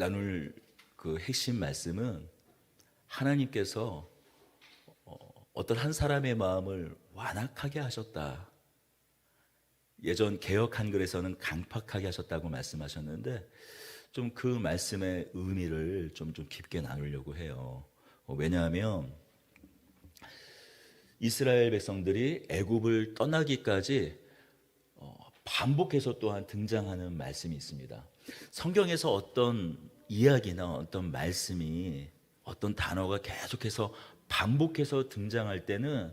나눌 그 핵심 말씀은 하나님께서 어떤 한 사람의 마음을 완악하게 하셨다. 예전 개역 한글에서는 강팍하게 하셨다고 말씀하셨는데 좀 그 말씀의 의미를 좀 깊게 나누려고 해요. 왜냐하면 이스라엘 백성들이 애굽을 떠나기까지 반복해서 또한 등장하는 말씀이 있습니다. 성경에서 어떤 이야기나 어떤 말씀이 어떤 단어가 계속해서 반복해서 등장할 때는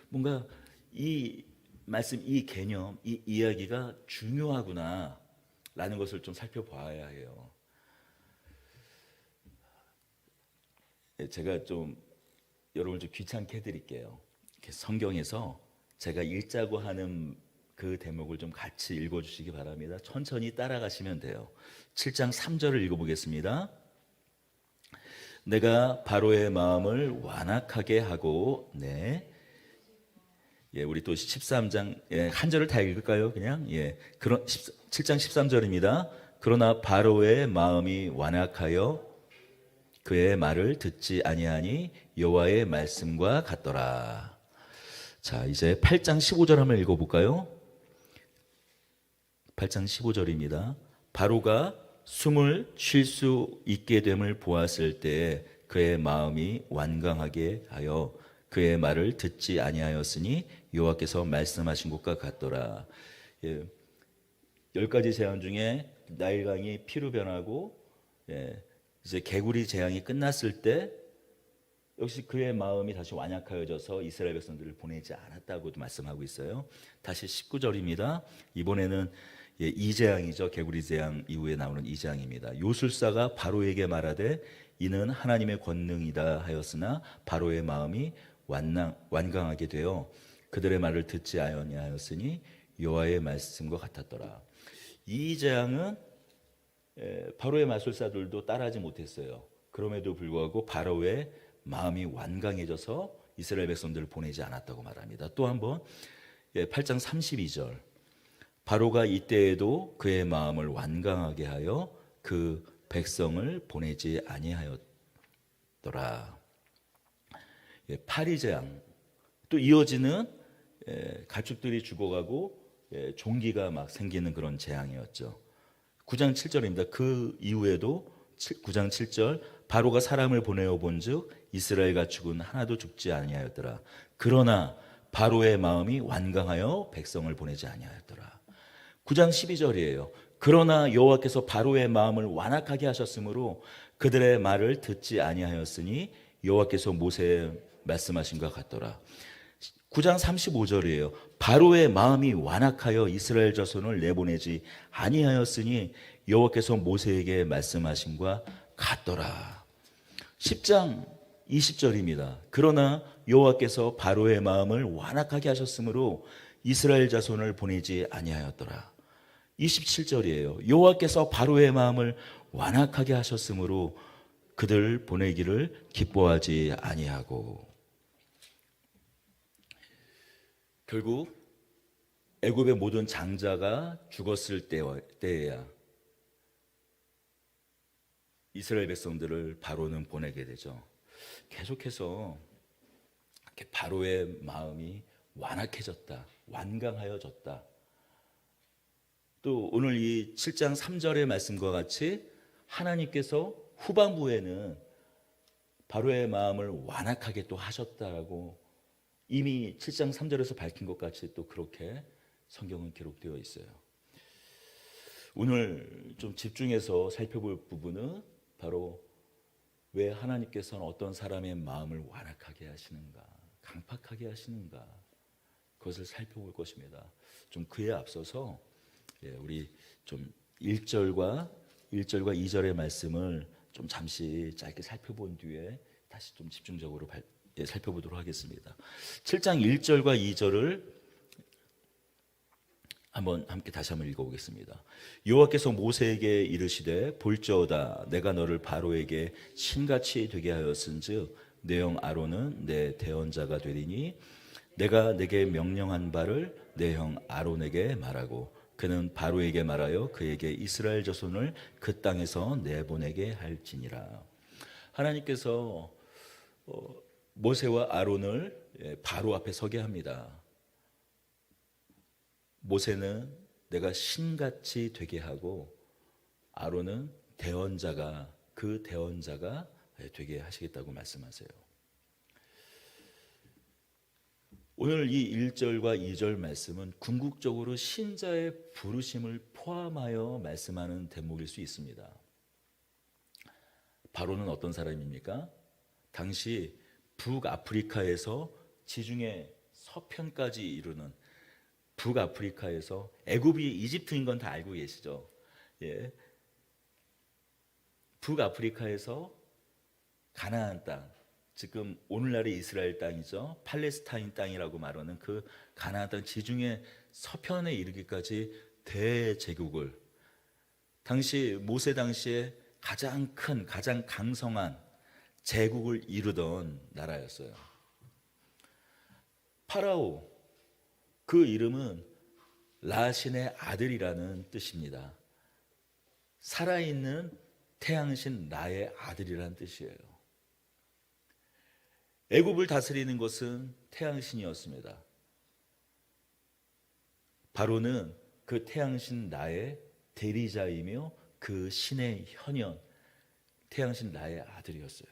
뭔가 이 말씀, 이 개념, 이 이야기가 중요하구나 라는 것을 좀 살펴봐야 해요. 제가 좀 여러분을 좀 귀찮게 해드릴게요. 성경에서 제가 읽자고 하는 그 대목을 좀 같이 읽어주시기 바랍니다. 천천히 따라가시면 돼요. 7장 3절을 읽어보겠습니다. 내가 바로의 마음을 완악하게 하고 우리 또 13장 한 절을 다 읽을까요? 그냥 그런 7장 13절입니다. 그러나 바로의 마음이 완악하여 그의 말을 듣지 아니하니 여호와의 말씀과 같더라. 자, 이제 8장 15절 한번 읽어볼까요? 8장 15절입니다. 바로가 숨을 쉴 수 있게 됨을 보았을 때 그의 마음이 완강하게 하여 그의 말을 듣지 아니하였으니 여호와께서 말씀하신 것과 같더라. 10가지 재앙 중에 나일강이 피로 변하고 이제 개구리 재앙이 끝났을 때 역시 그의 마음이 다시 완약하여져서 이스라엘 백성들을 보내지 않았다고도 말씀하고 있어요. 다시 19절입니다. 이번에는 이재앙이죠. 개구리 재앙 이후에 나오는 이재앙입니다. 요술사가 바로에게 말하되 이는 하나님의 권능이다 하였으나 바로의 마음이 완강하게 되어 그들의 말을 듣지 아니하였으니 여호와의 말씀과 같았더라. 이 재앙은 바로의 마술사들도 따라하지 못했어요. 그럼에도 불구하고 바로의 마음이 완강해져서 이스라엘 백성들을 보내지 않았다고 말합니다. 또 한번 8장 32절 바로가 이때에도 그의 마음을 완강하게 하여 그 백성을 보내지 아니하였더라. 파리재앙 또 이어지는 가축들이 죽어가고 종기가 막 생기는 그런 재앙이었죠. 9장 7절입니다. 그 이후에도 9장 7절 바로가 사람을 보내어 본즉 이스라엘 가축은 하나도 죽지 아니하였더라. 그러나 바로의 마음이 완강하여 백성을 보내지 아니하였더라. 9장 12절이에요. 그러나 여호와께서 바로의 마음을 완악하게 하셨으므로 그들의 말을 듣지 아니하였으니 여호와께서 모세에 말씀하신 것 같더라. 9장 35절이에요. 바로의 마음이 완악하여 이스라엘 자손을 내보내지 아니하였으니 여호와께서 모세에게 말씀하신과 같더라. 10장 20절입니다. 그러나 여호와께서 바로의 마음을 완악하게 하셨으므로 이스라엘 자손을 보내지 아니하였더라. 27절이에요. 여호와께서 바로의 마음을 완악하게 하셨으므로 그들 보내기를 기뻐하지 아니하고. 결국 애굽의 모든 장자가 죽었을 때에야 이스라엘 백성들을 바로는 보내게 되죠. 계속해서 바로의 마음이 완악해졌다, 완강하여졌다. 또 오늘 이 7장 3절의 말씀과 같이 하나님께서 후반부에는 바로의 마음을 완악하게 또 하셨다라고 이미 7장 3절에서 밝힌 것 같이 또 그렇게 성경은 기록되어 있어요. 오늘 좀 집중해서 살펴볼 부분은 바로 왜 하나님께서는 어떤 사람의 마음을 완악하게 하시는가, 강팍하게 하시는가, 그것을 살펴볼 것입니다. 좀 그에 앞서서 우리 좀 1절과 2절의 말씀을 좀 잠시 짧게 살펴본 뒤에 다시 좀 집중적으로 살펴보도록 하겠습니다. 7장 1절과 2절을 다시 한번 읽어보겠습니다. 여호와께서 모세에게 이르시되 볼지어다 내가 너를 바로에게 신같이 되게 하였은즉 내 형 아론은 내 대언자가 되리니 내가 내게 명령한 바를 내 형 아론에게 말하고 그는 바로에게 말하여 그에게 이스라엘 자손을 그 땅에서 내보내게 할지니라. 하나님께서 모세와 아론을 바로 앞에 서게 합니다. 모세는 내가 신같이 되게 하고 아론은 대언자가 그 대언자가 되게 하시겠다고 말씀하세요. 오늘 이 1절과 2절 말씀은 궁극적으로 신자의 부르심을 포함하여 말씀하는 대목일 수 있습니다. 바로는 어떤 사람입니까? 당시 북아프리카에서 지중해 서편까지 이루는 북아프리카에서 애굽이 이집트인 건 다 알고 계시죠? 예. 북아프리카에서 가나안 땅, 지금 오늘날의 이스라엘 땅이죠. 팔레스타인 땅이라고 말하는 그 가나안 땅 지중해 서편에 이르기까지 대제국을, 당시 모세 당시에 가장 큰 가장 강성한 제국을 이루던 나라였어요. 파라오, 그 이름은 라신의 아들이라는 뜻입니다. 살아있는 태양신 라의 아들이라는 뜻이에요. 애굽을 다스리는 것은 태양신이었습니다. 바로는 그 태양신 라의 대리자이며 그 신의 현현, 태양신 라의 아들이었어요.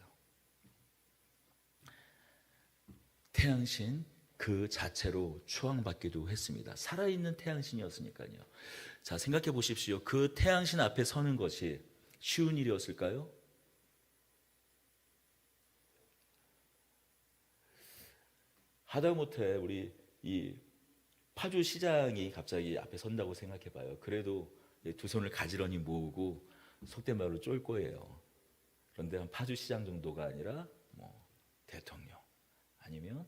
태양신 그 자체로 추앙받기도 했습니다. 살아있는 태양신이었으니까요. 자, 생각해 보십시오. 그 태양신 앞에 서는 것이 쉬운 일이었을까요? 하다못해 우리 이 파주 시장이 갑자기 앞에 선다고 생각해 봐요. 그래도 두 손을 가지런히 모으고 속된 말로 쫄 거예요. 그런데 한 파주 시장 정도가 아니라 뭐 대통령 아니면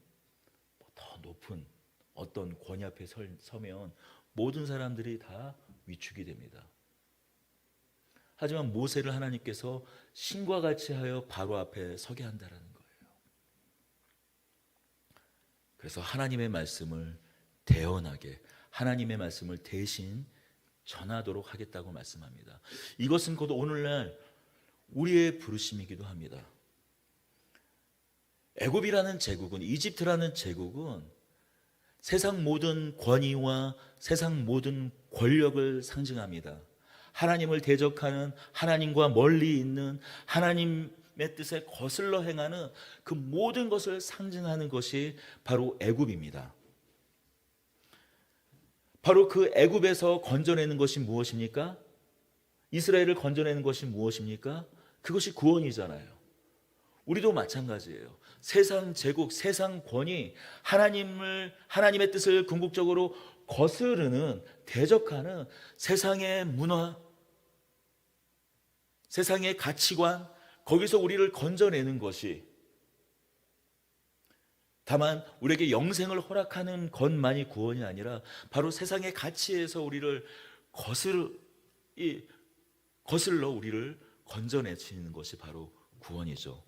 더 높은 어떤 권위 앞에 서면 모든 사람들이 다 위축이 됩니다. 하지만 모세를 하나님께서 신과 같이 하여 바로 앞에 서게 한다라는 거예요. 그래서 하나님의 말씀을 대언하게, 하나님의 말씀을 대신 전하도록 하겠다고 말씀합니다. 이것은 곧 오늘날 우리의 부르심이기도 합니다. 애굽이라는 제국은, 이집트라는 제국은 세상 모든 권위와 세상 모든 권력을 상징합니다. 하나님을 대적하는, 하나님과 멀리 있는, 하나님의 뜻에 거슬러 행하는 그 모든 것을 상징하는 것이 바로 애굽입니다. 바로 그 애굽에서 건져내는 것이 무엇입니까? 이스라엘을 건져내는 것이 무엇입니까? 그것이 구원이잖아요. 우리도 마찬가지예요. 세상 제국, 세상 권위, 하나님의 뜻을 궁극적으로 거스르는, 대적하는 세상의 문화, 세상의 가치관, 거기서 우리를 건져내는 것이, 다만 우리에게 영생을 허락하는 것만이 구원이 아니라 바로 세상의 가치에서 우리를 거슬러 우리를 건져내시는 것이 바로 구원이죠.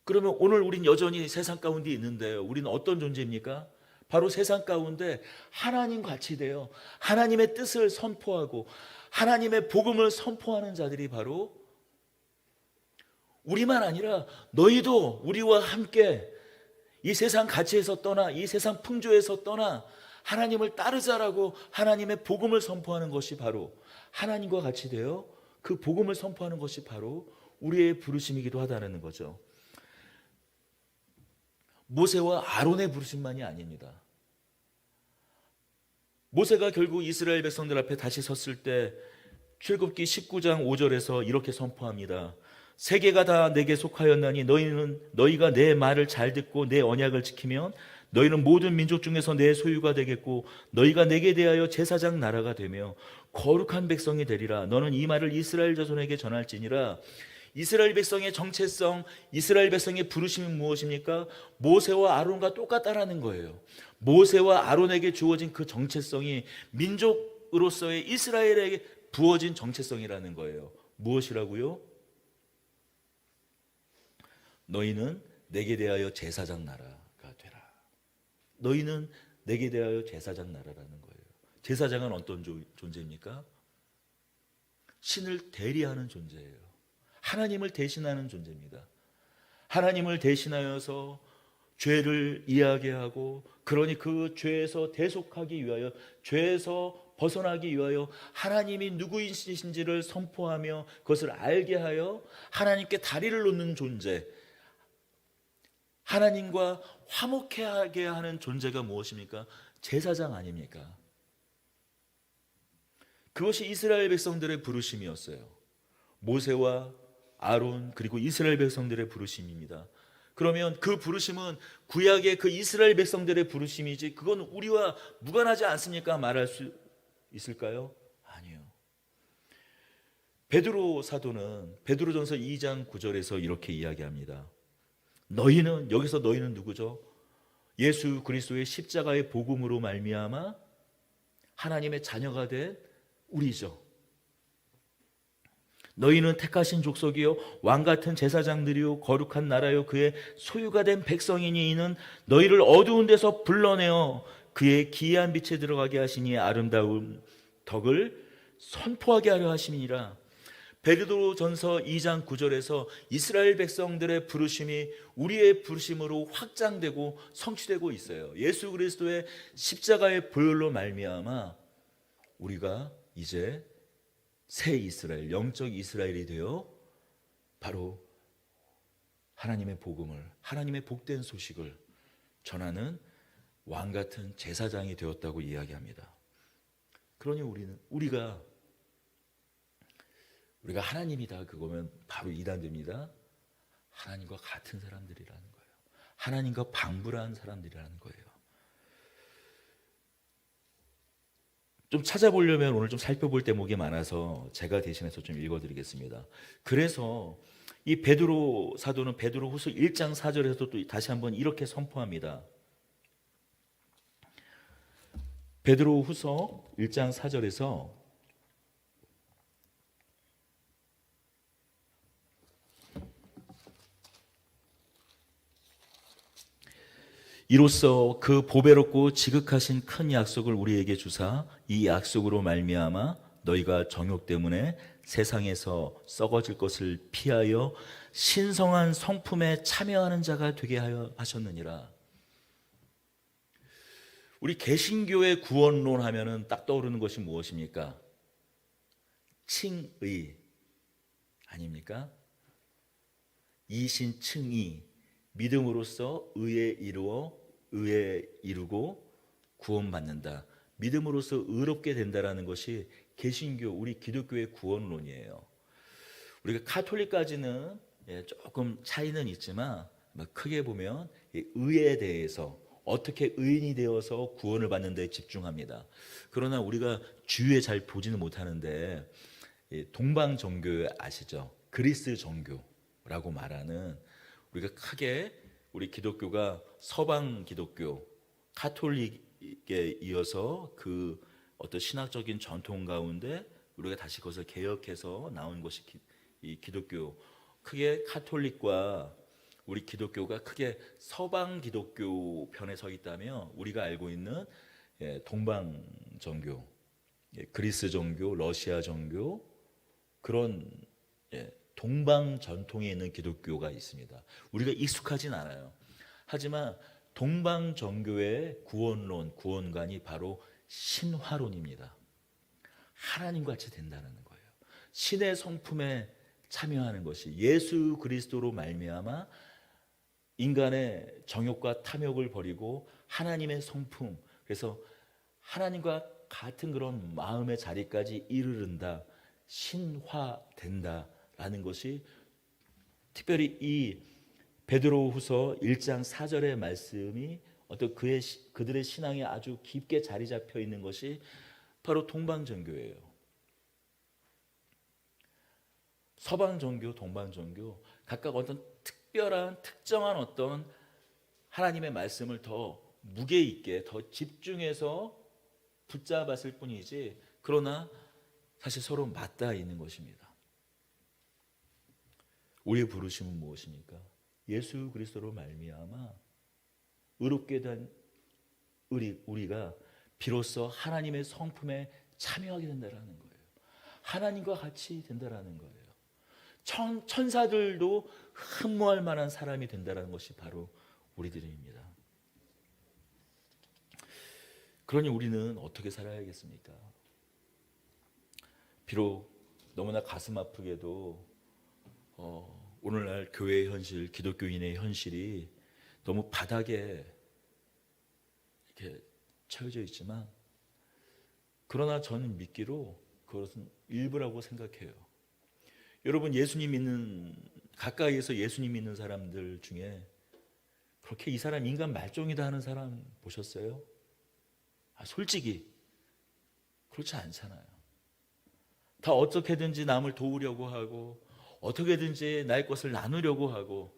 그러면 오늘 우린 여전히 세상 가운데 있는데요. 우리는 어떤 존재입니까? 바로 세상 가운데 하나님 같이 되어 하나님의 뜻을 선포하고 하나님의 복음을 선포하는 자들이 바로, 우리만 아니라 너희도 우리와 함께 이 세상 가치에서 떠나, 이 세상 풍조에서 떠나 하나님을 따르자라고 하나님의 복음을 선포하는 것이 바로, 하나님과 같이 되어 그 복음을 선포하는 것이 바로 우리의 부르심이기도 하다는 거죠. 모세와 아론의 부르심만이 아닙니다. 모세가 결국 이스라엘 백성들 앞에 다시 섰을 때 출애굽기 19장 5절에서 이렇게 선포합니다. 세계가 다 내게 속하였나니 너희가 내 말을 잘 듣고 내 언약을 지키면 너희는 모든 민족 중에서 내 소유가 되겠고 너희가 내게 대하여 제사장 나라가 되며 거룩한 백성이 되리라. 너는 이 말을 이스라엘 자손에게 전할지니라. 이스라엘 백성의 정체성, 이스라엘 백성의 부르심이 무엇입니까? 모세와 아론과 똑같다라는 거예요. 모세와 아론에게 주어진 그 정체성이 민족으로서의 이스라엘에게 부어진 정체성이라는 거예요. 무엇이라고요? 너희는 내게 대하여 제사장 나라가 되라. 너희는 내게 대하여 제사장 나라라는 거예요. 제사장은 어떤 존재입니까? 신을 대리하는 존재예요. 하나님을 대신하는 존재입니다. 하나님을 대신하여서 죄를 이야기하고, 그러니 그 죄에서 대속하기 위하여, 죄에서 벗어나기 위하여 하나님이 누구이신지를 선포하며 그것을 알게 하여 하나님께 다리를 놓는 존재, 하나님과 화목하게 하는 존재가 무엇입니까? 제사장 아닙니까? 그것이 이스라엘 백성들의 부르심이었어요. 모세와 아론 그리고 이스라엘 백성들의 부르심입니다. 그러면 그 부르심은 구약의 그 이스라엘 백성들의 부르심이지 그건 우리와 무관하지 않습니까? 말할 수 있을까요? 아니요. 베드로 사도는 베드로전서 2장 9절에서 이렇게 이야기합니다. 너희는, 여기서 너희는 누구죠? 예수 그리스도의 십자가의 복음으로 말미암아 하나님의 자녀가 된 우리죠. 너희는 택하신 족속이요 왕같은 제사장들이요 거룩한 나라요 그의 소유가 된 백성이니 이는 너희를 어두운 데서 불러내어 그의 기이한 빛에 들어가게 하시니 아름다운 덕을 선포하게 하려 하심이니라. 베드로전서 2장 9절에서 이스라엘 백성들의 부르심이 우리의 부르심으로 확장되고 성취되고 있어요. 예수 그리스도의 십자가의 보혈로 말미암아 우리가 이제 새 이스라엘, 영적 이스라엘이 되어 바로 하나님의 복음을, 하나님의 복된 소식을 전하는 왕 같은 제사장이 되었다고 이야기합니다. 그러니 우리가 하나님이다 그거면 바로 이단됩니다. 하나님과 같은 사람들이라는 거예요. 하나님과 방불한 사람들이라는 거예요. 좀 찾아보려면 오늘 좀 살펴볼 대목이 많아서 제가 대신해서 좀 읽어드리겠습니다. 그래서 이 베드로 사도는 베드로후서 1장 4절에서 또 다시 한번 이렇게 선포합니다. 베드로후서 1장 4절에서 이로써 그 보배롭고 지극하신 큰 약속을 우리에게 주사 이 약속으로 말미암아 너희가 정욕 때문에 세상에서 썩어질 것을 피하여 신성한 성품에 참여하는 자가 되게 하여 하셨느니라. 우리 개신교의 구원론 하면은 딱 떠오르는 것이 무엇입니까? 칭의 아닙니까? 이신칭의, 믿음으로써 의에 이루고 구원받는다. 믿음으로써 의롭게 된다라는 것이 개신교, 우리 기독교의 구원론이에요. 우리가 카톨릭까지는 조금 차이는 있지만 크게 보면 의에 대해서 어떻게 의인이 되어서 구원을 받는 데 집중합니다. 그러나 우리가 주위에 잘 보지는 못하는데 동방 종교 아시죠? 그리스 종교라고 말하는, 우리가 크게 우리 기독교가 서방 기독교, 카톨릭에 이어서 그 어떤 신학적인 전통 가운데 우리가 다시 그것을 개혁해서 나온 것이 이 기독교. 크게 카톨릭과 우리 기독교가 크게 서방 기독교 편에 서 있다면 우리가 알고 있는 동방 종교, 그리스 종교, 러시아 종교, 그런 동방 전통에 있는 기독교가 있습니다. 우리가 익숙하진 않아요. 하지만 동방 종교의 구원론, 구원관이 바로 신화론입니다. 하나님 같이 된다는 거예요. 신의 성품에 참여하는 것이 예수 그리스도로 말미암아 인간의 정욕과 탐욕을 버리고 하나님의 성품, 그래서 하나님과 같은 그런 마음의 자리까지 이르른다, 신화된다라는 것이 특별히 이 베드로후서 1장 4절의 말씀이 어떤 그들의 신앙에 아주 깊게 자리 잡혀 있는 것이 바로 동방 종교예요. 서방 종교, 동방 종교 각각 어떤 특정한 어떤 하나님의 말씀을 더 무게 있게 더 집중해서 붙잡았을 뿐이지, 그러나 사실 서로 맞닿아 있는 것입니다. 우리의 부르심은 무엇입니까? 예수 그리스도로 말미암아 의롭게 된 우리가 비로소 하나님의 성품에 참여하게 된다라는 거예요. 하나님과 같이 된다라는 거예요. 천사들도 흠모할 만한 사람이 된다라는 것이 바로 우리들입니다. 그러니 우리는 어떻게 살아야겠습니까? 비록 너무나 가슴 아프게도 오늘날 교회의 현실, 기독교인의 현실이 너무 바닥에 이렇게 처해져 있지만, 그러나 저는 믿기로 그것은 일부라고 생각해요. 여러분, 예수님 믿는, 가까이에서 예수님 믿는 사람들 중에 그렇게 이 사람 인간 말종이다 하는 사람 보셨어요? 솔직히 그렇지 않잖아요. 다 어떻게든지 남을 도우려고 하고, 어떻게든지 나의 것을 나누려고 하고,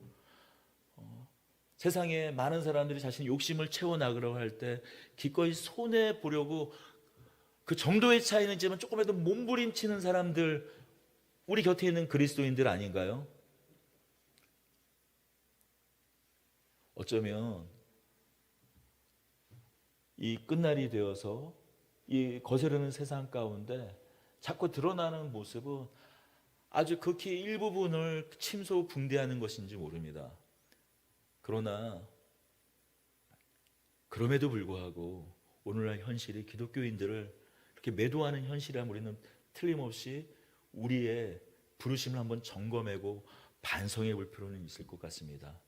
세상에 많은 사람들이 자신의 욕심을 채워나가려고 할 때 기꺼이 손해 보려고, 그 정도의 차이는 있지만 조금이라도 몸부림치는 사람들, 우리 곁에 있는 그리스도인들 아닌가요? 어쩌면 이 끝날이 되어서 이 거스르는 세상 가운데 자꾸 드러나는 모습은 아주 극히 일부분을 침소붕대하는 것인지 모릅니다. 그러나 그럼에도 불구하고 오늘날 현실이 기독교인들을 이렇게 매도하는 현실이라면 우리는 틀림없이 우리의 부르심을 한번 점검하고 반성해 볼 필요는 있을 것 같습니다.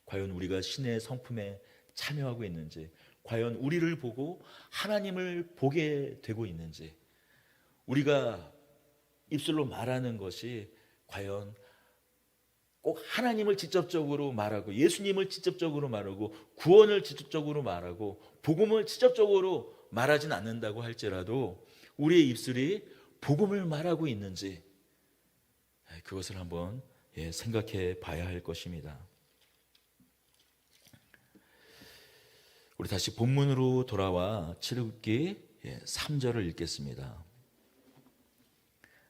과연 우리가 신의 성품에 참여하고 있는지, 과연 우리를 보고 하나님을 보게 되고 있는지, 우리가 입술로 말하는 것이 과연 꼭 하나님을 직접적으로 말하고, 예수님을 직접적으로 말하고, 구원을 직접적으로 말하고, 복음을 직접적으로 말하진 않는다고 할지라도 우리의 입술이 복음을 말하고 있는지, 그것을 한번 생각해 봐야 할 것입니다. 우리 다시 본문으로 돌아와 출애굽기 3절을 읽겠습니다.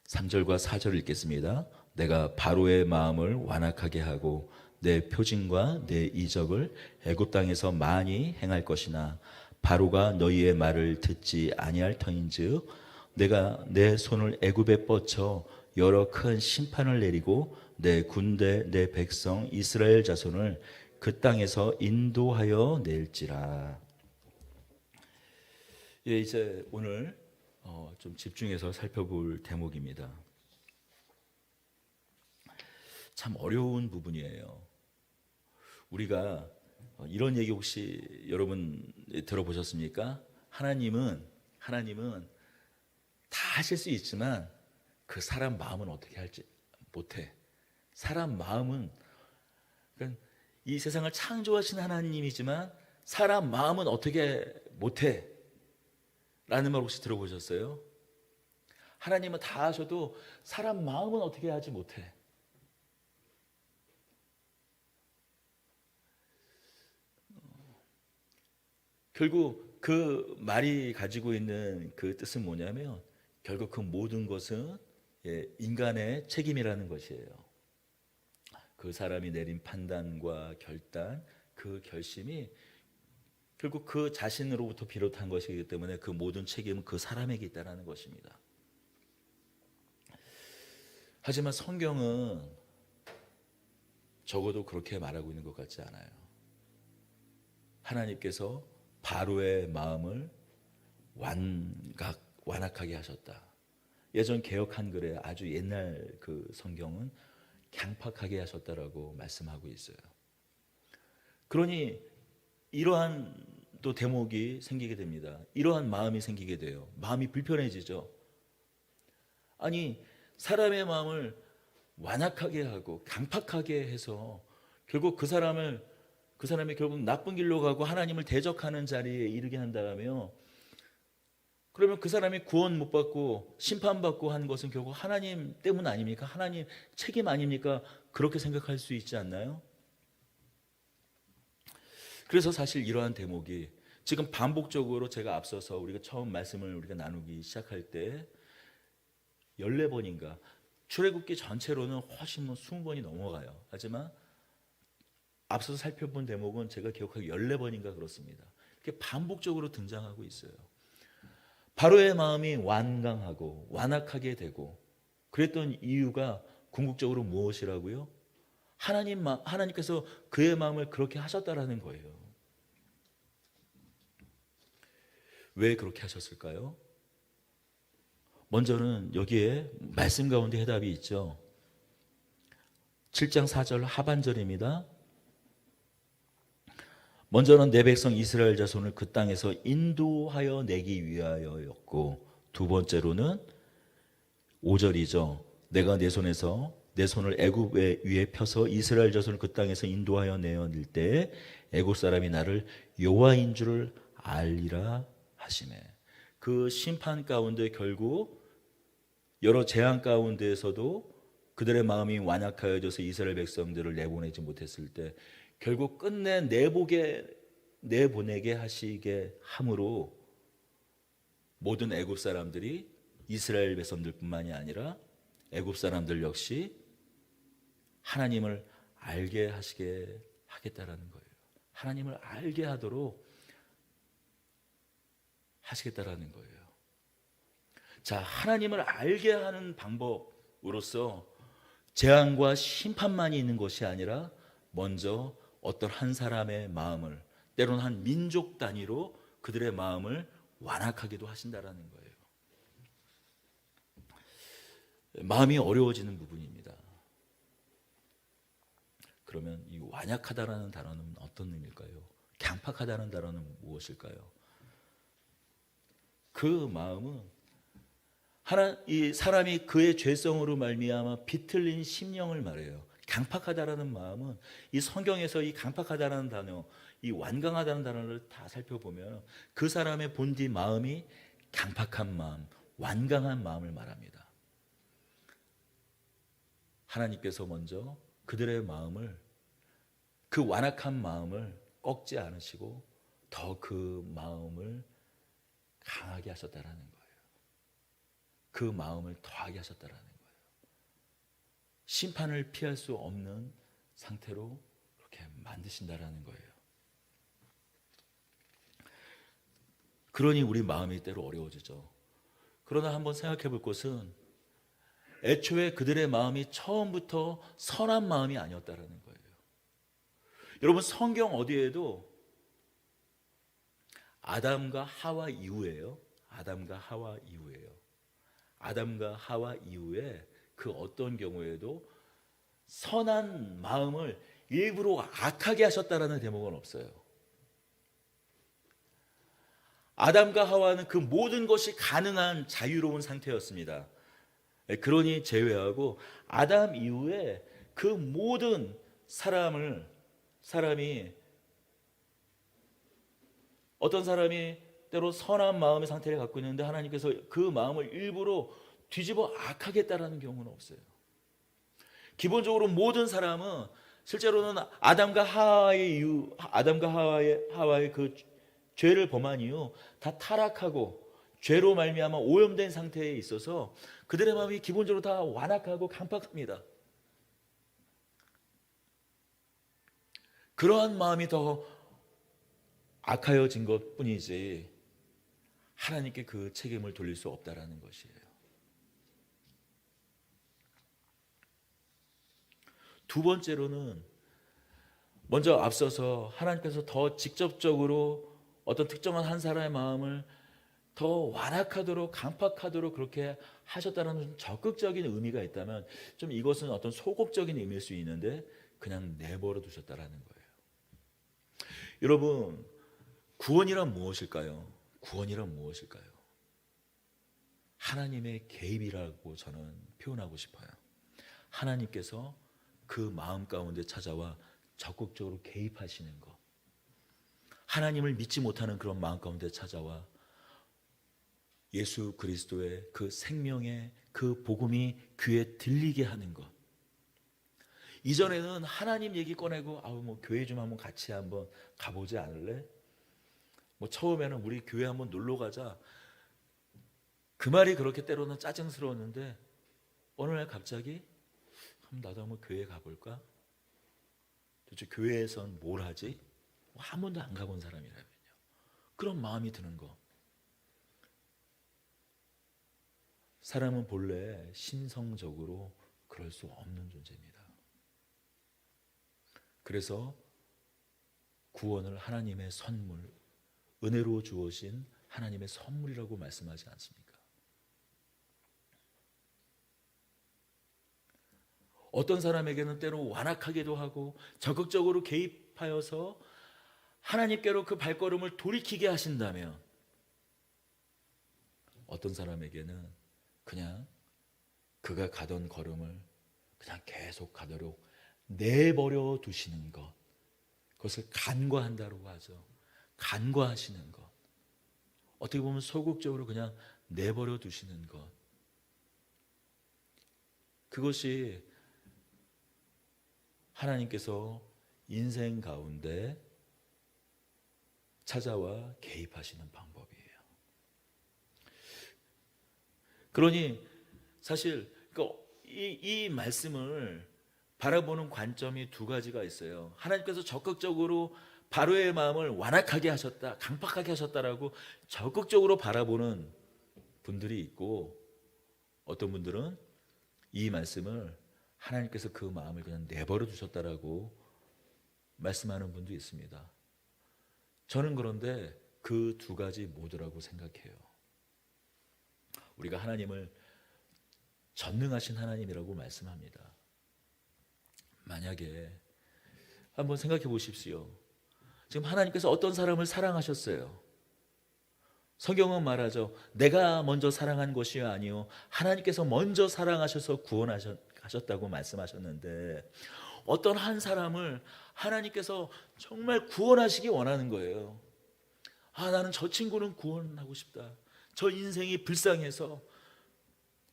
3절과 4절을 읽겠습니다. 내가 바로의 마음을 완악하게 하고 내 표징과 내 이적을 애굽 땅에서 많이 행할 것이나 바로가 너희의 말을 듣지 아니할 터인즉 내가 내 손을 애굽에 뻗쳐 여러 큰 심판을 내리고 내 군대 내 백성 이스라엘 자손을 그 땅에서 인도하여 낼지라. 이제 오늘 좀 집중해서 살펴볼 대목입니다. 참 어려운 부분이에요. 우리가 이런 얘기 혹시 여러분 들어보셨습니까? 하나님은 다 하실 수 있지만 그 사람 마음은 어떻게 할지 못해. 사람 마음은, 그러니까 이 세상을 창조하신 하나님이지만 사람 마음은 어떻게 못해 라는 말 혹시 들어보셨어요? 하나님은 다 하셔도 사람 마음은 어떻게 하지 못해. 결국 그 말이 가지고 있는 그 뜻은 뭐냐면, 결국 그 모든 것은 인간의 책임이라는 것이에요. 그 사람이 내린 판단과 결단, 그 결심이 결국 그 자신으로부터 비롯한 것이기 때문에 그 모든 책임은 그 사람에게 있다는 것입니다. 하지만 성경은 적어도 그렇게 말하고 있는 것 같지 않아요. 하나님께서 바로의 마음을 완악하게 하셨다. 예전 개역 한글에 아주 옛날 그 성경은 강팍하게 하셨다라고 말씀하고 있어요. 그러니 이러한 또 대목이 생기게 됩니다. 이러한 마음이 생기게 돼요. 마음이 불편해지죠. 아니, 사람의 마음을 완악하게 하고 강팍하게 해서 결국 그 사람이 결국 나쁜 길로 가고 하나님을 대적하는 자리에 이르게 한다면, 그러면 그 사람이 구원 못 받고 심판받고 한 것은 결국 하나님 때문 아닙니까? 하나님 책임 아닙니까? 그렇게 생각할 수 있지 않나요? 그래서 사실 이러한 대목이 지금 반복적으로, 제가 앞서서 우리가 처음 말씀을 우리가 나누기 시작할 때 14번인가, 출애굽기 전체로는 훨씬 20번이 넘어가요. 하지만 앞서서 살펴본 대목은 제가 기억하기 14번인가 그렇습니다. 그게 반복적으로 등장하고 있어요. 바로의 마음이 완강하고 완악하게 되고 그랬던 이유가 궁극적으로 무엇이라고요? 하나님께서 그의 마음을 그렇게 하셨다라는 거예요. 왜 그렇게 하셨을까요? 먼저는 여기에 말씀 가운데 해답이 있죠. 7장 4절 하반절입니다. 먼저는 내 백성 이스라엘 자손을 그 땅에서 인도하여 내기 위하여였고, 두 번째로는 5절이죠. 내가 내 손을 애굽 위에 펴서 이스라엘 자손을 그 땅에서 인도하여 내어낼 때에 애굽 사람이 나를 여호와인 줄을 알리라 하시네. 그 심판 가운데 결국 여러 재앙 가운데에서도 그들의 마음이 완악하여져서 이스라엘 백성들을 내보내지 못했을 때 결국 끝내 내보내게 하시게 함으로 모든 애굽 사람들이 이스라엘 백성들뿐만이 아니라 애굽 사람들 역시 하나님을 알게 하겠다라는 거예요. 하나님을 알게 하도록 하시겠다라는 거예요. 자, 하나님을 알게 하는 방법으로서 재앙과 심판만이 있는 것이 아니라 먼저 어떤 한 사람의 마음을, 때로는 한 민족 단위로 그들의 마음을 완악하게도 하신다라는 거예요. 마음이 어려워지는 부분입니다. 그러면 이 완약하다라는 단어는 어떤 의미일까요? 강팍하다는 단어는 무엇일까요? 그 마음은 이 사람이 그의 죄성으로 말미암아 비틀린 심령을 말해요. 강팍하다라는 마음은 이 성경에서 이 강팍하다라는 단어, 이 완강하다는 단어를 다 살펴보면 그 사람의 본디 마음이 강팍한 마음, 완강한 마음을 말합니다. 하나님께서 먼저 그들의 마음을, 그 완악한 마음을 꺾지 않으시고 더 그 마음을 강하게 하셨다라는 거예요. 그 마음을 더하게 하셨다라는 거예요. 심판을 피할 수 없는 상태로 그렇게 만드신다라는 거예요. 그러니 우리 마음이 때로 어려워지죠. 그러나 한번 생각해 볼 것은 애초에 그들의 마음이 처음부터 선한 마음이 아니었다라는 거예요. 여러분, 성경 어디에도 아담과 하와 이후에요. 아담과 하와 이후에 그 어떤 경우에도 선한 마음을 일부러 악하게 하셨다라는 대목은 없어요. 아담과 하와는 그 모든 것이 가능한 자유로운 상태였습니다. 그러니 제외하고 아담 이후에 그 모든 사람이 어떤 사람이 때로 선한 마음의 상태를 갖고 있는데 하나님께서 그 마음을 일부러 뒤집어 악하게 했다라는 경우는 없어요. 기본적으로 모든 사람은 실제로는 아담과 하와의 그 죄를 범한 이후 다 타락하고 죄로 말미암아 오염된 상태에 있어서 그들의 마음이 기본적으로 다 완악하고 강팍합니다. 그러한 마음이 더 악하여진 것뿐이지 하나님께 그 책임을 돌릴 수 없다라는 것이에요. 두 번째로는 먼저 앞서서 하나님께서 더 직접적으로 어떤 특정한 한 사람의 마음을 더 완악하도록 강팍하도록 그렇게 하셨다는 적극적인 의미가 있다면 좀 이것은 어떤 소극적인 의미일 수 있는데 그냥 내버려 두셨다라는 거예요. 여러분, 구원이란 무엇일까요? 하나님의 개입이라고 저는 표현하고 싶어요. 하나님께서 그 마음 가운데 찾아와 적극적으로 개입하시는 것. 하나님을 믿지 못하는 그런 마음 가운데 찾아와 예수 그리스도의 그 생명의 그 복음이 귀에 들리게 하는 것. 이전에는 하나님 얘기 꺼내고 교회 좀 한번 같이 한번 가보지 않을래? 처음에는 우리 교회 한번 놀러 가자. 그 말이 그렇게 때로는 짜증스러웠는데 어느 날 갑자기 그럼 나도 한번 교회 가볼까? 도대체 교회에선 뭘 하지? 한 번도 안 가본 사람이라면요. 그런 마음이 드는 것. 사람은 본래 신성적으로 그럴 수 없는 존재입니다. 그래서 구원을 하나님의 선물, 은혜로 주어진 하나님의 선물이라고 말씀하지 않습니까? 어떤 사람에게는 때로 완악하게도 하고 적극적으로 개입하여서 하나님께로 그 발걸음을 돌이키게 하신다면, 어떤 사람에게는 그냥 그가 가던 걸음을 그냥 계속 가도록 내버려 두시는 것, 그것을 간과한다고 하죠. 간과하시는 것, 어떻게 보면 소극적으로 그냥 내버려 두시는 것, 그것이 하나님께서 인생 가운데 찾아와 개입하시는 방법이에요. 그러니 사실 이 말씀을 바라보는 관점이 두 가지가 있어요. 하나님께서 적극적으로 바로의 마음을 완악하게 하셨다, 강팍하게 하셨다라고 적극적으로 바라보는 분들이 있고, 어떤 분들은 이 말씀을 하나님께서 그 마음을 그냥 내버려 두셨다라고 말씀하는 분도 있습니다. 저는 그런데 그 두 가지 모두라고 생각해요. 우리가 하나님을 전능하신 하나님이라고 말씀합니다. 만약에 한번 생각해 보십시오. 지금 하나님께서 어떤 사람을 사랑하셨어요? 성경은 말하죠. 내가 먼저 사랑한 것이 아니요 하나님께서 먼저 사랑하셔서 구원하셨다고 말씀하셨는데, 어떤 한 사람을 하나님께서 정말 구원하시기 원하는 거예요. 나는 저 친구는 구원하고 싶다. 저 인생이 불쌍해서,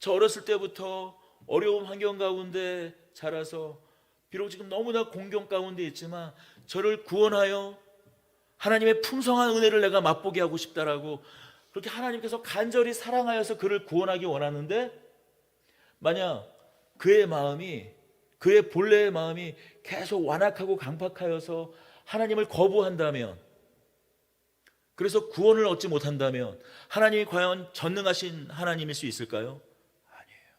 저 어렸을 때부터 어려운 환경 가운데 자라서 비록 지금 너무나 공경 가운데 있지만 저를 구원하여 하나님의 풍성한 은혜를 내가 맛보게 하고 싶다라고 그렇게 하나님께서 간절히 사랑하여서 그를 구원하기 원하는데, 만약 그의 마음이, 그의 본래의 마음이 계속 완악하고 강팍하여서 하나님을 거부한다면, 그래서 구원을 얻지 못한다면 하나님이 과연 전능하신 하나님일 수 있을까요? 아니에요.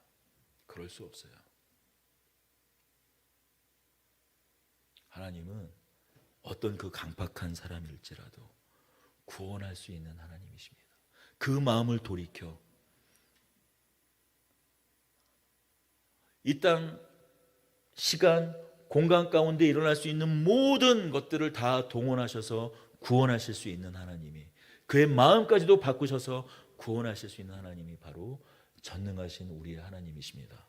그럴 수 없어요. 하나님은 어떤 그 강팍한 사람일지라도 구원할 수 있는 하나님이십니다. 그 마음을 돌이켜 이 땅, 시간, 공간 가운데 일어날 수 있는 모든 것들을 다 동원하셔서 구원하실 수 있는 하나님이, 그의 마음까지도 바꾸셔서 구원하실 수 있는 하나님이 바로 전능하신 우리의 하나님이십니다.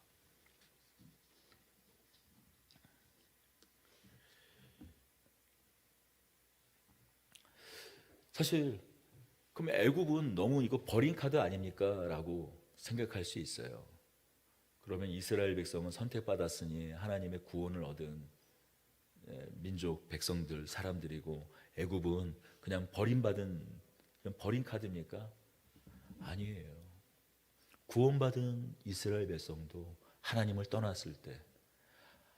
사실 그럼 애굽은 너무 이거 버린 카드 아닙니까? 라고 생각할 수 있어요. 그러면 이스라엘 백성은 선택받았으니 하나님의 구원을 얻은 민족, 백성들, 사람들이고, 애굽은 그냥 버림받은 그냥 버린 카드입니까? 아니에요. 구원받은 이스라엘 백성도 하나님을 떠났을 때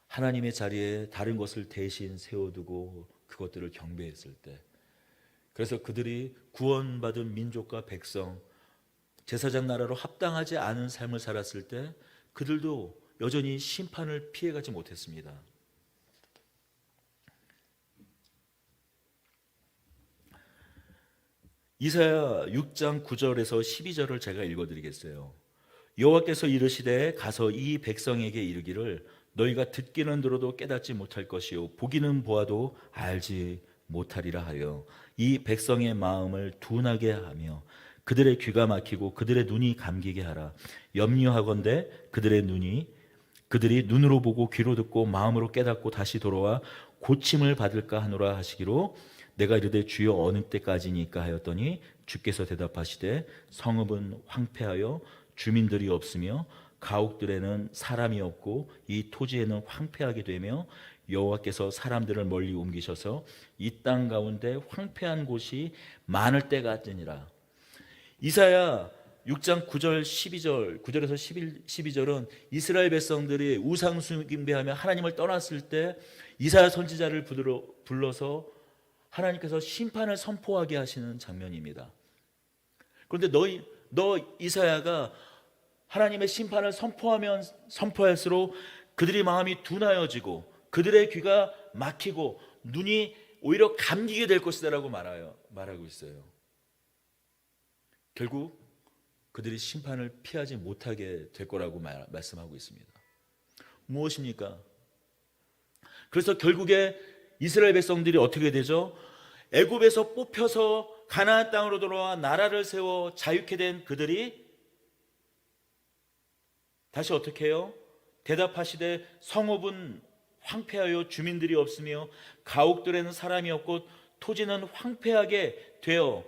하나님의 자리에 다른 것을 대신 세워두고 그것들을 경배했을 때, 그래서 그들이 구원받은 민족과 백성, 제사장 나라로 합당하지 않은 삶을 살았을 때 그들도 여전히 심판을 피해가지 못했습니다. 이사야 6장 9절에서 12절을 제가 읽어드리겠어요. 여호와께서 이르시되 가서 이 백성에게 이르기를 너희가 듣기는 들어도 깨닫지 못할 것이요 보기는 보아도 알지 못하리라 하여 이 백성의 마음을 둔하게 하며 그들의 귀가 막히고 그들의 눈이 감기게 하라. 염려하건대 그들이 눈으로 보고 귀로 듣고 마음으로 깨닫고 다시 돌아와 고침을 받을까 하노라 하시기로 내가 이르되 주여 어느 때까지니까 하였더니 주께서 대답하시되 성읍은 황폐하여 주민들이 없으며 가옥들에는 사람이 없고 이 토지에는 황폐하게 되며 여호와께서 사람들을 멀리 옮기셔서 이 땅 가운데 황폐한 곳이 많을 때가 같으니라. 이사야 6장 9절 12절 9절에서 12절은 이스라엘 백성들이 우상 숭배하며 하나님을 떠났을 때 이사야 선지자를 불러서 하나님께서 심판을 선포하게 하시는 장면입니다. 그런데 너 이사야가 하나님의 심판을 선포할수록 그들의 마음이 둔하여지고 그들의 귀가 막히고 눈이 오히려 감기게 될 것이다라고 말하고 있어요. 결국 그들이 심판을 피하지 못하게 될 거라고 말씀하고 있습니다. 무엇입니까? 그래서 결국에 이스라엘 백성들이 어떻게 되죠? 애굽에서 뽑혀서 가나안 땅으로 돌아와 나라를 세워 자유케 된 그들이 다시 어떻게 해요? 대답하시되 성읍은 황폐하여 주민들이 없으며 가옥들에는 사람이 없고 토지는 황폐하게 되어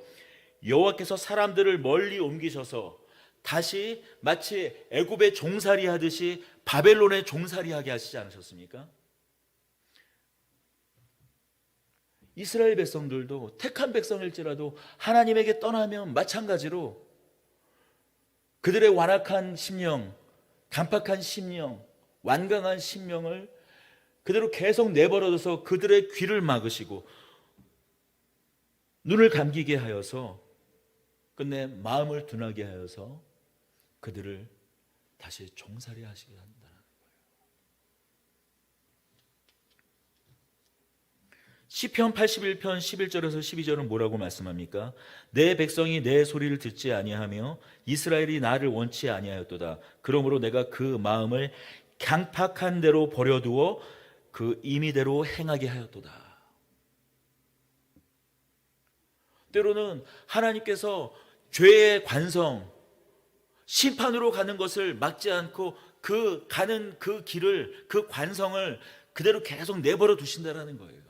여호와께서 사람들을 멀리 옮기셔서 다시 마치 애굽에 종살이 하듯이 바벨론에 종살이 하게 하시지 않으셨습니까? 이스라엘 백성들도 택한 백성일지라도 하나님에게 떠나면 마찬가지로 그들의 완악한 심령, 간팍한 심령, 완강한 심령을 그대로 계속 내버려둬서 그들의 귀를 막으시고 눈을 감기게 하여서 끝내 마음을 둔하게 하여서 그들을 다시 종살이 하시게 한다는 거예요. 시편 81편 11절에서 12절은 뭐라고 말씀합니까? 내 백성이 내 소리를 듣지 아니하며 이스라엘이 나를 원치 아니하였도다. 그러므로 내가 그 마음을 강팍한 대로 버려두어 그 임의대로 행하게 하였도다. 때로는 하나님께서 죄의 관성, 심판으로 가는 것을 막지 않고 그 가는 그 길을, 그 관성을 그대로 계속 내버려 두신다라는 거예요.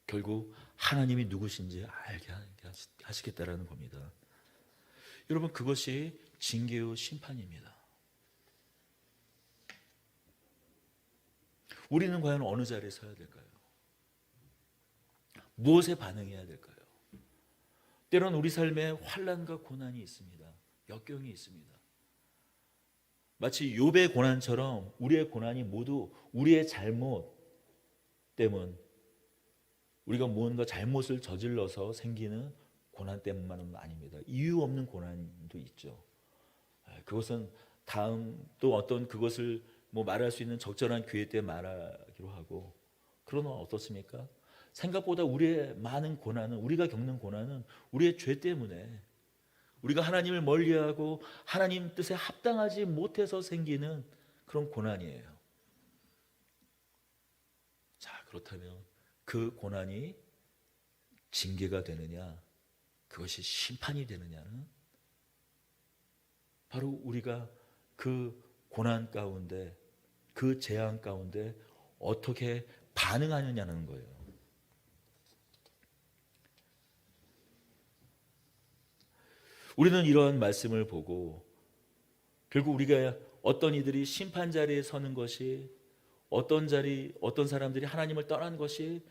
결국 하나님이 누구신지 알게 하시겠다라는 겁니다. 여러분, 그것이 징계요 심판입니다. 우리는 과연 어느 자리에 서야 될까요? 무엇에 반응해야 될까요? 때론 우리 삶에 환난과 고난이 있습니다. 역경이 있습니다. 마치 욥의 고난처럼 우리의 고난이 모두 우리의 잘못 때문, 우리가 무언가 잘못을 저질러서 생기는 고난 때문만은 아닙니다. 이유 없는 고난도 있죠. 그것은 다음 또 어떤 그것을 말할 수 있는 적절한 기회 때 말하기로 하고, 그러나 어떻습니까? 생각보다 우리의 많은 고난은, 우리가 겪는 고난은 우리의 죄 때문에, 우리가 하나님을 멀리하고 하나님 뜻에 합당하지 못해서 생기는 그런 고난이에요. 자, 그렇다면 그 고난이 징계가 되느냐, 그것이 심판이 되느냐는 바로 우리가 그 고난 가운데, 그 재앙 가운데 어떻게 반응하느냐는 거예요. 우리는 이러한 말씀을 보고 결국 우리가 어떤 이들이 심판 자리에 서는 것이, 어떤 사람들이 하나님을 떠난 것이,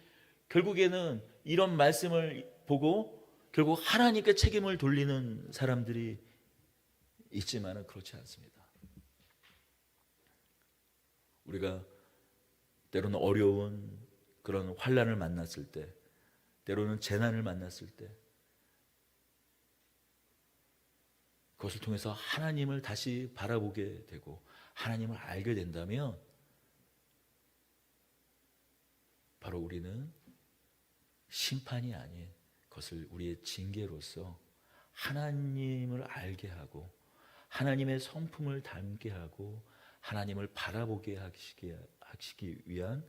결국에는 이런 말씀을 보고 결국 하나님께 책임을 돌리는 사람들이 있지만은 그렇지 않습니다. 우리가 때로는 어려운 그런 환난을 만났을 때, 때로는 재난을 만났을 때, 그것을 통해서 하나님을 다시 바라보게 되고 하나님을 알게 된다면 바로 우리는 심판이 아닌 그것을 우리의 징계로서 하나님을 알게 하고 하나님의 성품을 닮게 하고 하나님을 바라보게 하시기 위한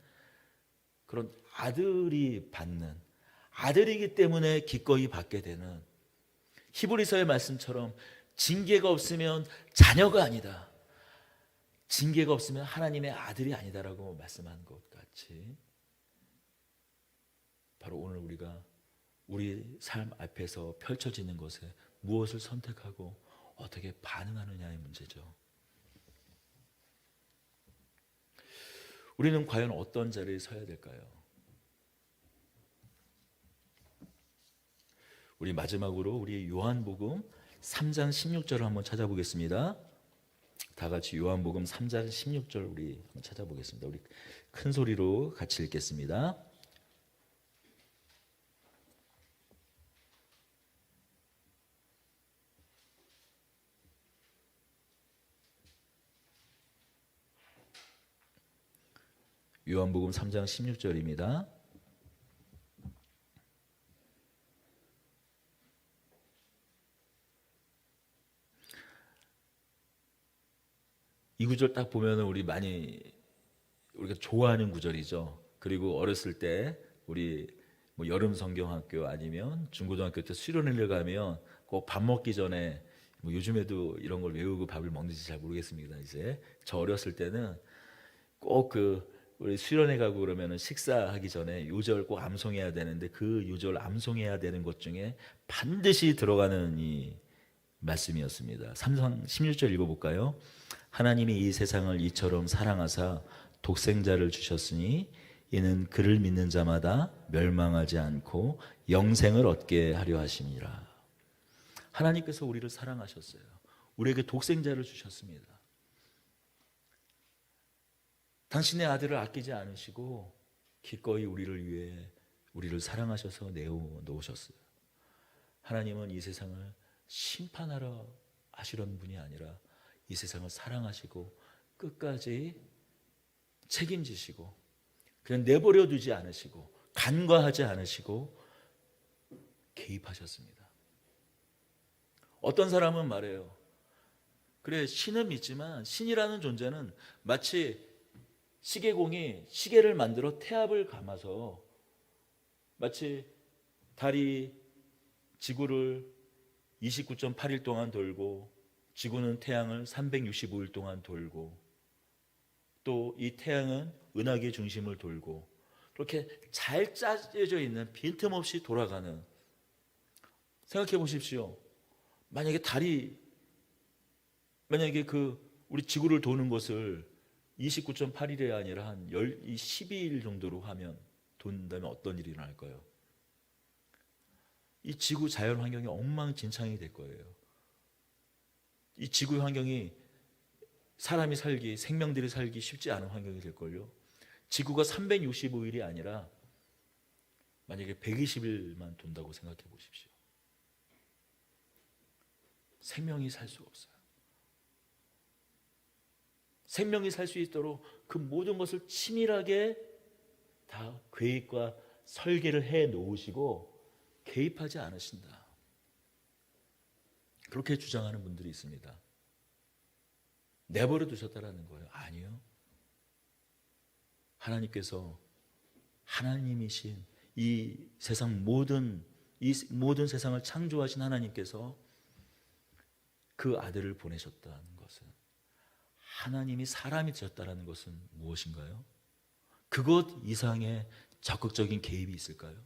그런 아들이 받는, 아들이기 때문에 기꺼이 받게 되는, 히브리서의 말씀처럼 징계가 없으면 자녀가 아니다, 징계가 없으면 하나님의 아들이 아니다라고 말씀한 것 같이, 바로 오늘 우리가 우리 삶 앞에서 펼쳐지는 것에 무엇을 선택하고 어떻게 반응하느냐의 문제죠. 우리는 과연 어떤 자리에 서야 될까요? 우리 마지막으로 우리 요한복음 3장 16절을 한번 찾아보겠습니다. 다 같이 요한복음 3장 16절 우리 한번 찾아보겠습니다. 우리 큰 소리로 같이 읽겠습니다. 요한복음 3장 16절입니다. 이 구절 딱 보면은 우리가 좋아하는 구절이죠. 그리고 어렸을 때 우리 뭐 여름 성경학교 아니면 중고등학교 때 수련회를 가면 꼭 밥 먹기 전에 뭐 요즘에도 이런 걸 외우고 밥을 먹는지 잘 모르겠습니다. 이제 저 어렸을 때는 꼭 우리 수련회 가고 그러면은 식사하기 전에 요절 꼭 암송해야 되는데 그 요절 암송해야 되는 것 중에 반드시 들어가는 이 말씀이었습니다. 3장 16절 읽어볼까요? 하나님이 이 세상을 이처럼 사랑하사 독생자를 주셨으니 이는 그를 믿는 자마다 멸망하지 않고 영생을 얻게 하려 하심이라. 하나님께서 우리를 사랑하셨어요. 우리에게 독생자를 주셨습니다. 당신의 아들을 아끼지 않으시고 기꺼이 우리를 위해 우리를 사랑하셔서 내어 놓으셨어요. 하나님은 이 세상을 심판하러 하시려는 분이 아니라 이 세상을 사랑하시고 끝까지 책임지시고 그냥 내버려 두지 않으시고 간과하지 않으시고 개입하셨습니다. 어떤 사람은 말해요. 그래, 신은 믿지만 신이라는 존재는 마치 시계공이 시계를 만들어 태압을 감아서 마치 달이 지구를 29.8일 동안 돌고 지구는 태양을 365일 동안 돌고 또 이 태양은 은하계 중심을 돌고 그렇게 잘 짜여져 있는 빈틈없이 돌아가는, 생각해 보십시오. 만약에 우리 지구를 도는 것을 29.8일이 아니라 한 12일 정도로 하면 돈다면 어떤 일이 일어날까요? 이 지구 자연 환경이 엉망진창이 될 거예요. 이 지구 환경이 사람이 살기, 생명들이 살기 쉽지 않은 환경이 될 걸요. 지구가 365일이 아니라 만약에 120일만 돈다고 생각해 보십시오. 생명이 살 수 없어요. 생명이 살 수 있도록 그 모든 것을 치밀하게 다 계획과 설계를 해 놓으시고 개입하지 않으신다. 그렇게 주장하는 분들이 있습니다. 내버려 두셨다라는 거예요. 아니요. 하나님께서 하나님이신 이 모든 세상을 창조하신 하나님께서 그 아들을 보내셨다는 것은, 하나님이 사람이 되셨다는 것은 무엇인가요? 그것 이상의 적극적인 개입이 있을까요?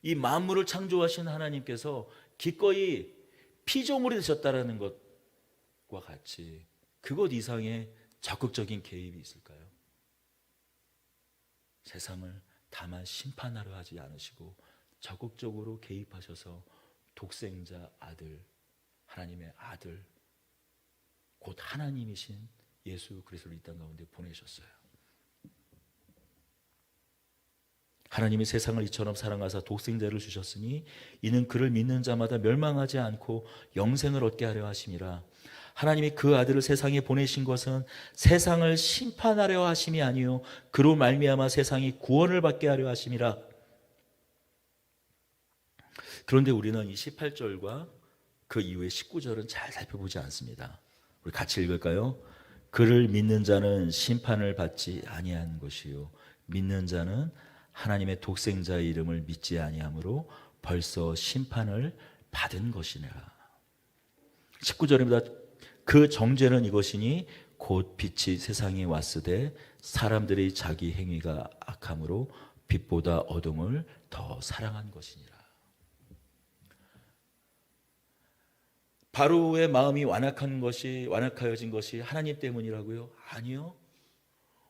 이 만물을 창조하신 하나님께서 기꺼이 피조물이 되셨다는 것과 같이 그것 이상의 적극적인 개입이 있을까요? 세상을 다만 심판하려 하지 않으시고 적극적으로 개입하셔서 독생자 아들, 하나님의 아들, 곧 하나님이신 예수 그리스도를 이 땅 가운데 보내셨어요. 하나님이 세상을 이처럼 사랑하사 독생자를 주셨으니 이는 그를 믿는 자마다 멸망하지 않고 영생을 얻게 하려 하심이라. 하나님이 그 아들을 세상에 보내신 것은 세상을 심판하려 하심이 아니요 그로 말미암아 세상이 구원을 받게 하려 하심이라. 그런데 우리는 이 18절과 그 이후의 19절은 잘 살펴보지 않습니다. 우리 같이 읽을까요? 그를 믿는 자는 심판을 받지 아니한 것이요 믿는 자는 하나님의 독생자의 이름을 믿지 아니하므로 벌써 심판을 받은 것이니라. 19절입니다. 그 정죄는 이것이니 곧 빛이 세상에 왔으되 사람들의 자기 행위가 악함으로 빛보다 어둠을 더 사랑한 것이니라. 바로의 마음이 완악하여진 것이 하나님 때문이라고요? 아니요.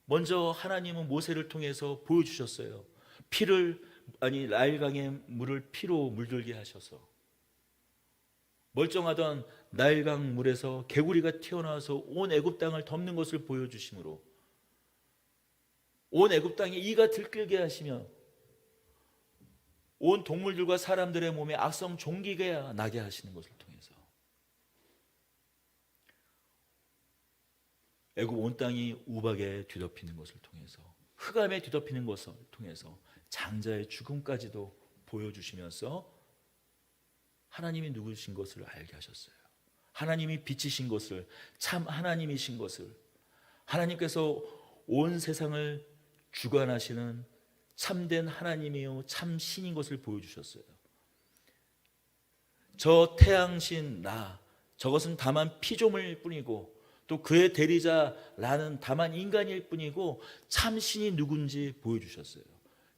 먼저 하나님은 모세를 통해서 보여주셨어요. 나일강의 물을 피로 물들게 하셔서 멀쩡하던 나일강 물에서 개구리가 튀어나와서 온 애굽 땅을 덮는 것을 보여주심으로 온 애굽 땅에 이가 들끓게 하시며 온 동물들과 사람들의 몸에 악성 종기가 나게 하시는 것을 통해서 애굽 온 땅이 우박에 뒤덮이는 것을 통해서, 흑암에 뒤덮이는 것을 통해서 장자의 죽음까지도 보여주시면서 하나님이 누구신 것을 알게 하셨어요. 하나님이 빛이신 것을, 참 하나님이신 것을, 하나님께서 온 세상을 주관하시는 참된 하나님이요 참 신인 것을 보여주셨어요. 저 태양신 나, 저것은 다만 피조물일 뿐이고 또 그의 대리자 라는 다만 인간일 뿐이고 참 신이 누군지 보여주셨어요.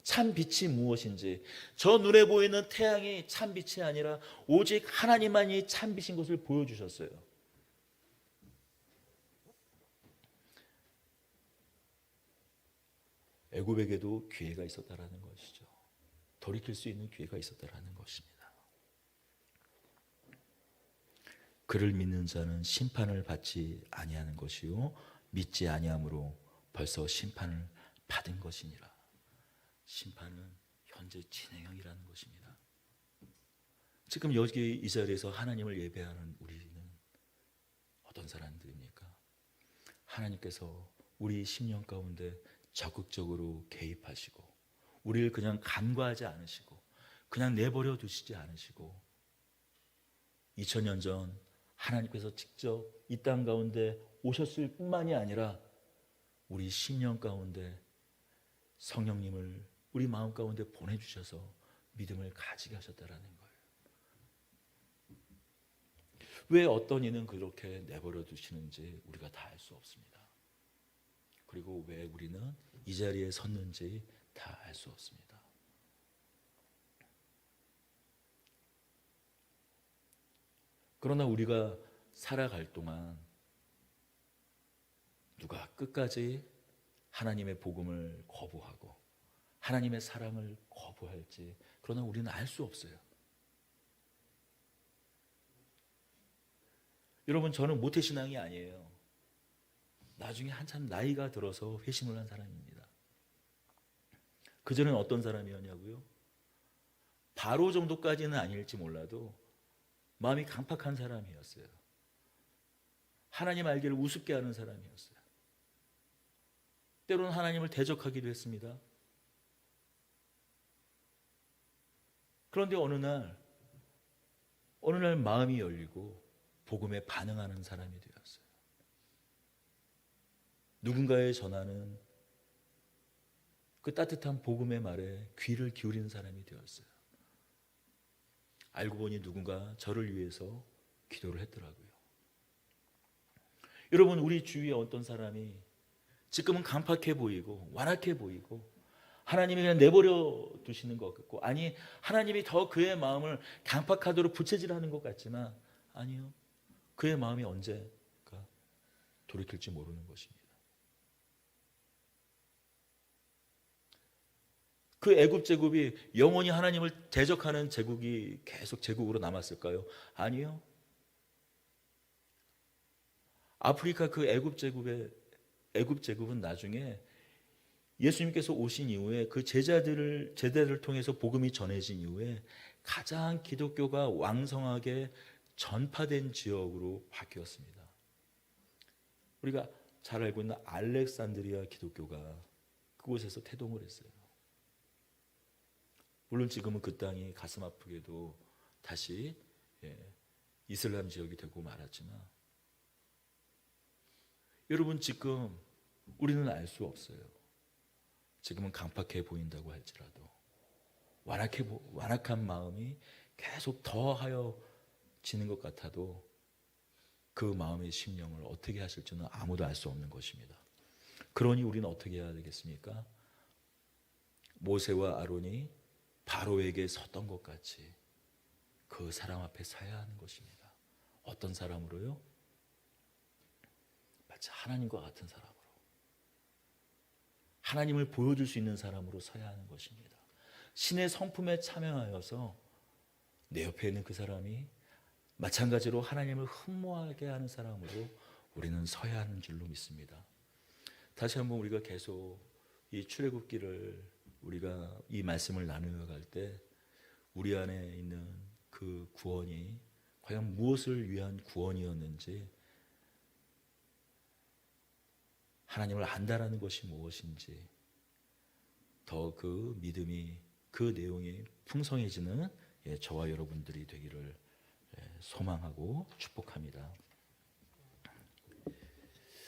참 빛이 무엇인지, 저 눈에 보이는 태양이 참 빛이 아니라 오직 하나님만이 참 빛인 것을 보여주셨어요. 애굽에게도 기회가 있었다라는 것이죠. 돌이킬 수 있는 기회가 있었다라는 것입니다. 그를 믿는 자는 심판을 받지 아니하는 것이요 믿지 아니함으로 벌써 심판을 받은 것이니라. 심판은 현재 진행형이라는 것입니다. 지금 여기 이 자리에서 하나님을 예배하는 우리는 어떤 사람들입니까? 하나님께서 우리 심령 가운데 적극적으로 개입하시고 우리를 그냥 간과하지 않으시고 그냥 내버려 두시지 않으시고 2000년 전 하나님께서 직접 이 땅 가운데 오셨을 뿐만이 아니라 우리 심령 가운데 성령님을 우리 마음 가운데 보내주셔서 믿음을 가지게 하셨다라는 거예요. 왜 어떤 이는 그렇게 내버려 두시는지 우리가 다 알 수 없습니다. 그리고 왜 우리는 이 자리에 섰는지 다 알 수 없습니다. 그러나 우리가 살아갈 동안 누가 끝까지 하나님의 복음을 거부하고 하나님의 사랑을 거부할지, 그러나 우리는 알 수 없어요. 여러분, 저는 모태신앙이 아니에요. 나중에 한참 나이가 들어서 회심을 한 사람입니다. 그전에는 어떤 사람이었냐고요? 바로 정도까지는 아닐지 몰라도 마음이 강팍한 사람이었어요. 하나님 알기를 우습게 하는 사람이었어요. 때로는 하나님을 대적하기도 했습니다. 그런데 어느 날 마음이 열리고 복음에 반응하는 사람이 되었어요. 누군가의 전하는 그 따뜻한 복음의 말에 귀를 기울이는 사람이 되었어요. 알고 보니 누군가 저를 위해서 기도를 했더라고요. 여러분, 우리 주위에 어떤 사람이 지금은 강팍해 보이고 완악해 보이고 하나님이 그냥 내버려 두시는 것 같고, 아니 하나님이 더 그의 마음을 강팍하도록 부채질하는 것 같지만 아니요, 그의 마음이 언제가 돌이킬지 모르는 것입니다. 그 애굽 제국이 영원히 하나님을 대적하는 제국이 계속 제국으로 남았을까요? 아니요. 아프리카 그 애굽 제국은 나중에 예수님께서 오신 이후에 그 제자들을 통해서 복음이 전해진 이후에 가장 기독교가 왕성하게 전파된 지역으로 바뀌었습니다. 우리가 잘 알고 있는 알렉산드리아 기독교가 그곳에서 태동을 했어요. 물론 지금은 그 땅이 가슴 아프게도 다시 이슬람 지역이 되고 말았지만, 여러분 지금 우리는 알 수 없어요. 지금은 강팍해 보인다고 할지라도 완악한 마음이 계속 더하여지는 것 같아도 그 마음의 심령을 어떻게 하실지는 아무도 알 수 없는 것입니다. 그러니 우리는 어떻게 해야 되겠습니까? 모세와 아론이 바로에게 섰던 것 같이 그 사람 앞에 서야 하는 것입니다. 어떤 사람으로요? 마치 하나님과 같은 사람으로, 하나님을 보여줄 수 있는 사람으로 서야 하는 것입니다. 신의 성품에 참여하여서 내 옆에 있는 그 사람이 마찬가지로 하나님을 흠모하게 하는 사람으로 우리는 서야 하는 줄로 믿습니다. 다시 한번 우리가 계속 이 출애굽기를 우리가 이 말씀을 나누어 갈 때 우리 안에 있는 그 구원이 과연 무엇을 위한 구원이었는지 하나님을 안다라는 것이 무엇인지 더 그 믿음이 그 내용이 풍성해지는 저와 여러분들이 되기를 소망하고 축복합니다.